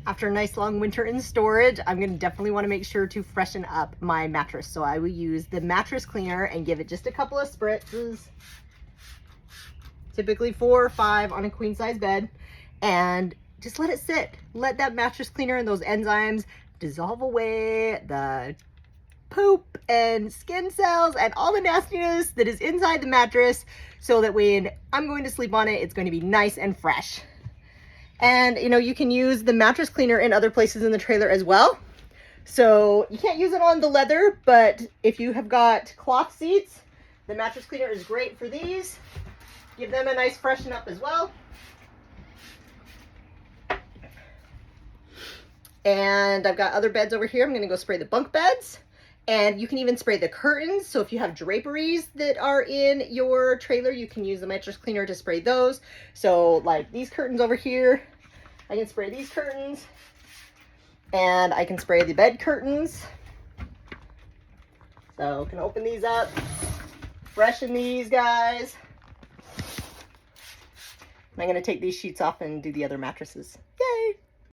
After a nice long winter in storage, I'm gonna definitely wanna make sure to freshen up my mattress. So I will use the mattress cleaner and give it just a couple of spritzes, typically 4 or 5 on a queen size bed, and just let it sit. Let that mattress cleaner and those enzymes dissolve away the poop and skin cells and all the nastiness that is inside the mattress, so that when I'm going to sleep on it, it's going to be nice and fresh. And you know, you can use the mattress cleaner in other places in the trailer as well. So you can't use it on the leather, but if you have got cloth seats, the mattress cleaner is great for these. Give them a nice freshen up as well. And I've got other beds over here. I'm gonna go spray the bunk beds. And you can even spray the curtains. So if you have draperies that are in your trailer, you can use the mattress cleaner to spray those. So like these curtains over here, I can spray these curtains. And I can spray the bed curtains. So I can open these up, freshen these guys. And I'm gonna take these sheets off and do the other mattresses.